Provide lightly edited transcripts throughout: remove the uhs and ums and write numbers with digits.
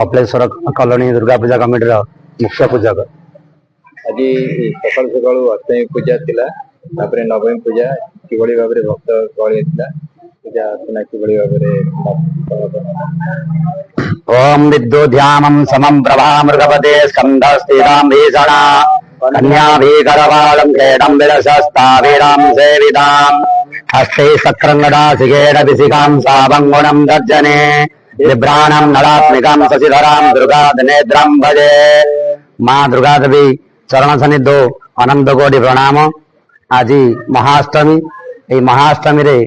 Kapileshwar colony Durga Puja committee मुख्य पूजक। आज सकाल सकाल अष्टमी पूजा थिला तापरे नवमी पूजा किभଳି भाबरे भक्त गळी थिला पूजा अर्चना किभଳି भाबरे ओम विद्युध्यामं समं प्रभा मृगपते स्कंदस्थितां भीषणा कन्या भीकरवालं खेडं विलसस्ताभिरां सेविताम् हस्ते सक्रङ्गदासिकेन विशिखां सावङ्गुणं तर्जने बिभ्राणं नलात्मिकां शशिधरां दुर्गानेत्रं भजे। माँ दुर्गा देवी चरण सन्निधो अनंत कोटि प्रणाम। आज महाअष्टमी ये महाअष्टमी रे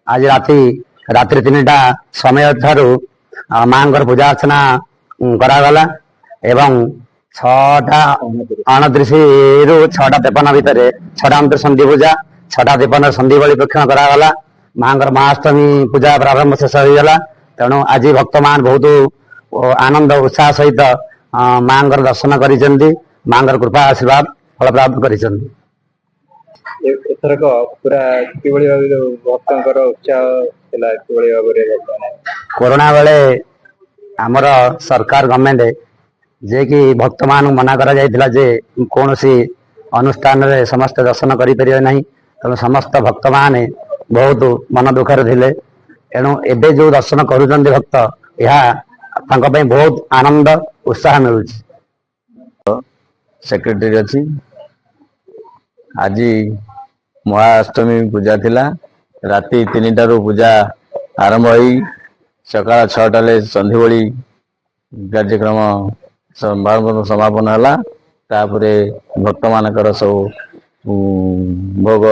आज रात्रि 3टा समय ठारू माँ पूजा अर्चना करागला एवं 6टा 29 रु 6टा 53 भितर 6टा अंतर संधि पूजा 6टा 53 संधि बलि प्रक्षण करागला। माँ महाअष्टमी पूजा प्रारंभ शेष होगला। तेणु आज भक्त मान बहुत आनंद उत्साह सहित माँ दर्शन करिसेंती। माँ कृपा आशीर्वाद फल प्राप्त करिसेंती। एथरक पूरा किभଳି भाबरे भक्तंकर उत्साह थिला किभଳି भाबरे कोरोना बेले आमर सरकार गवर्नमेंट जे कि भक्त मान मना करा जायतिला जे कौन सी अनुष्ठान रे समस्त दर्शन करि परिबे नहीं। तेणु समस्त भक्त माने बहुत मन दुखर थिले। एणु एबे जो दर्शन करूचंती भक्त यह बहुत आनंद उत्साह मिलू। सेक्रेटरी अच्छी आज महाअष्टमी पूजा थिला राति 3टारू पूजा आरंभ होई सकाळ 6टा संधि बड़ी कार्यक्रम समापन है। तापरे भक्त मानकर सब भोग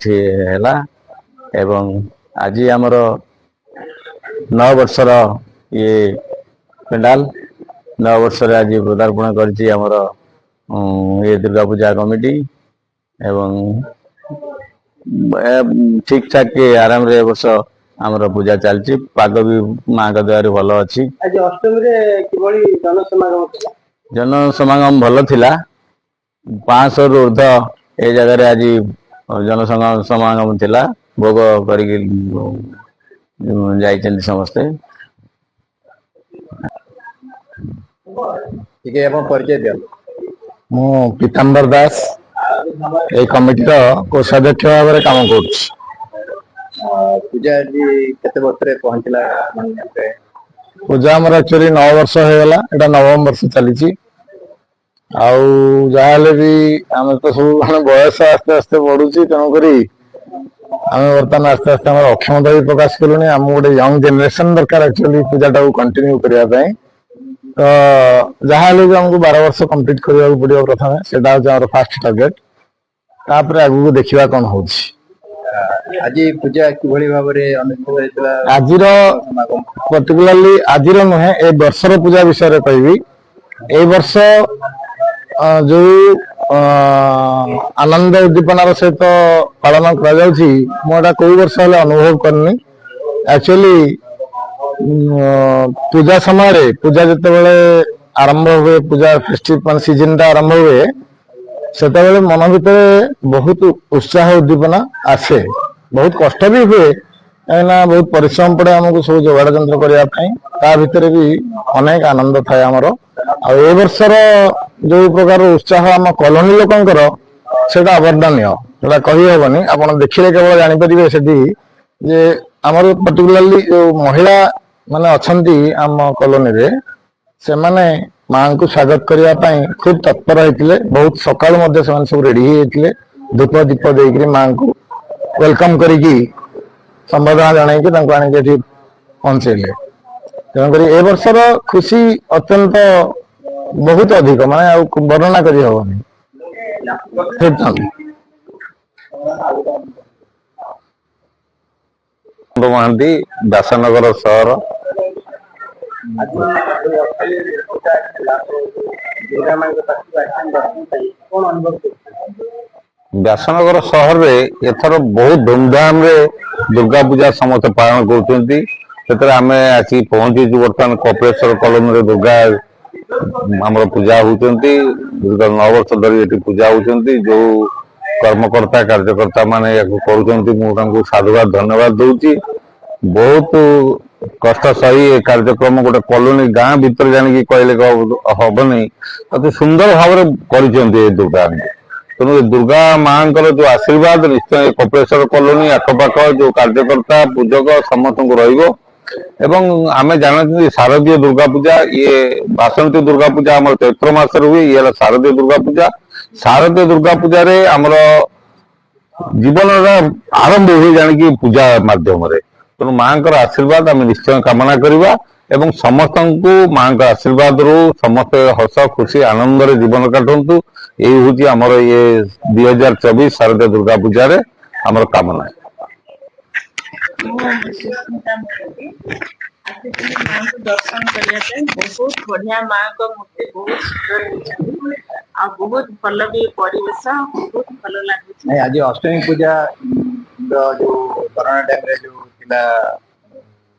है एवं आज आमर 9 वर्षर ये पेंडाल 9 वर्ष आज पदार्पण करछि आमर ये दुर्गा पूजा कमिटी एवं ठीक ठाक के आराम रे वर्ष आमर पूजा चलछि। पाग भी माँ का द्वारा भल अच्छी। आज अष्टमी रे किभଳି जनसमागम भल थिला 500 रु ऊर्ध्व ए जगह आज जनसमागम थिला। भोग करिक जाइछन्ति समस्ते। ठीक है अपन परिचय दियो। मु पीताम्बर दास ए कमिटी रो कोषाध्यक्ष भाव में काम करूछि। पूजा जी केते वर्ष रे पहुंचला पूजा हमर एक्चुअली 9 वर्ष हो गला। एटा 9म वर्ष चलीछि। आउ जाहले भी हम तो सब बयस आस्ते आस्ते बढ़ुछि। तेणु करी आम बर्तमान आस्ते आस्ते आम अक्षमता भी प्रकाश कलुनी। आम गोटे यंग जेनेरेशन दरकार एक्चुअली पूजाटा कंटिन्यू करने। तो जहाँ भी हमको 12 वर्ष कंप्लीट करने पड़ो प्रथम से फास्ट टार्गेट। तापर आगु देखा कौन हो आज पूजा किभଳି भाबरे अनुष्ठित हैतला। आजिर पर्टिकुलरली आजिर नुहे ए वर्षर पूजा विषय रे कहबी। ए वर्ष जो आनंद उद्दीपनार सहित पालन करा कोई वर्ष हेले अनुभव करनी। एक्चुअली पूजा समय रे पूजा जिते बड़े आरंभ हुए पूजा फेस्टिव मान सीजन टा आरंभ हुए से मन भीतर बहुत उत्साह उद्दीपना आसे। बहुत कष्ट भी हुए कहीं बहुत परिश्रम पड़े आमको सब जोगाड़ जंत्र करने भितर भी अनेक आनंद थाए आमर। ए वर्षर जो प्रकार उत्साह आम कॉलोनी लोकंकर सेटा अवर्णनीय सेटा कही हेबनी। आपण देखिले केवल जानि परिबे सेठी जे आमर पर्टिकुलरली जो महिला माने अछंती आम कॉलोनी रे से माने मां को स्वागत करिया पई खूब तत्पर होइतिले। बहुत सकाळ मध्ये से सब रेडी होइतिले धूप दीप देकरी मां को वेलकम करिकी संबोधन जणाई कि तांको आनि के पहुंचेले। तेणु करी ए वर्षर खुशी अत्यंत बहुत अधिक माने वर्णना करी हेबनी। महांती दासनगर सहर व्यासनगर सहर रे एथर बहुत धूमधाम रे दुर्गा पूजा समस्त पालन करछन्ती। सेतरे आमे आसी पहुंची बर्तमान कपिलेश्वर कॉलोनी रे दुर्गा हमर पूजा होचन्ती। दुर्गा 9 वर्ष धरि एठी पूजा होचन्ती। जो कर्मकर्ता कार्यकर्ता माने याको करूचन्ती मु तांको साधुवाद धन्यवाद दउची। बहुत କଷ୍ଟ ସହି ଏ କାର୍ଯ୍ୟକ୍ରମ ଗୋଟେ କଲୋନୀ ଗାଁ ଭିତରେ ଜାଣିକି କହିଲେ ହବନି, ଅତି ସୁନ୍ଦର ଭାବରେ କରିଛନ୍ତି ଏ ଦୁର୍ଗାଙ୍କୁ। ତେଣୁ ଏ ଦୁର୍ଗା ମାଙ୍କର ଯୋଉ ଆଶୀର୍ବାଦ ନିଶ୍ଚୟ ଏ କପିଳେଶ୍ୱର କଲୋନୀ ଆଖପାଖ ଯୋଉ କାର୍ଯ୍ୟକର୍ତ୍ତା ପୂଜକ ସମସ୍ତଙ୍କୁ ରହିବ। ଏବଂ ଆମେ ଜାଣିଛନ୍ତି ଶାରଦୀୟ ଦୁର୍ଗା ପୂଜା, ଇଏ ବାସନ୍ତୀ ଦୁର୍ଗା ପୂଜା ଆମର ଚୈତ୍ର ମାସରେ ହୁଏ, ଇଏ ହେଲା ଶାରଦୀୟ ଦୁର୍ଗା ପୂଜା। ଶାରଦୀୟ ଦୁର୍ଗା ପୂଜାରେ ଆମର ଜୀବନର ଆରମ୍ଭ ହୁଏ ଜାଣିକି ପୂଜା ମାଧ୍ୟମରେ। ତେଣୁ ମାଙ୍କର ଆଶୀର୍ବାଦ ଆମେ ନିଶ୍ଚୟ କାମନା କରିବା ଏବଂ ସମସ୍ତଙ୍କୁ ମାଙ୍କ ଆଶୀର୍ବାଦରୁ ସମସ୍ତେ ହସ ଖୁସି ଆନନ୍ଦରେ ଜୀବନ କାଟନ୍ତୁ। ଏଇ ହଉଛି ଆମର ଇଏ 2024 ଶାରଦୀୟ ଦୁର୍ଗା ପୂଜାରେ ଆମର କାମନା। ଆସିଥିଲି ମାଙ୍କୁ ଦର୍ଶନ କରିବା ପାଇଁ। ବହୁତ ବଢିଆ ମାଙ୍କ ମୂର୍ତ୍ତି, ବହୁତ ସୁନ୍ଦର ହେଇଛନ୍ତି ଆଉ ବହୁତ ଭଲ ବି ପରିବେଶ, ବହୁତ ଭଲ ଲାଗୁଛି। ନାଇଁ ଆଜି ଅଷ୍ଟମୀ ପୂଜା ଯୋଉ କରୋନା ଟାଇମରେ ଯୋଉ ଥିଲା,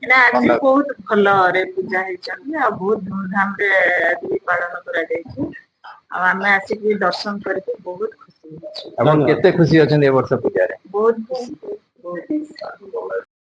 ଏଇଟା ଆଜି ବହୁତ ଭଲରେ ପୂଜା ହେଇଛନ୍ତି ଆଉ ବହୁତ ଧୁମଧାମ ରେ ଆଜି ବି ପାଳନ କରାଯାଇଛି। ଆଉ ଆମେ ଆସିକି ଦର୍ଶନ କରିକି ବହୁତ ଖୁସି ହେଇଛୁ। ଆପଣ କେତେ ଖୁସି ଅଛନ୍ତି ଏ ବର୍ଷ ପୂଜାରେ? ବହୁତ ଖୁସି, ବହୁତ ଖୁସି।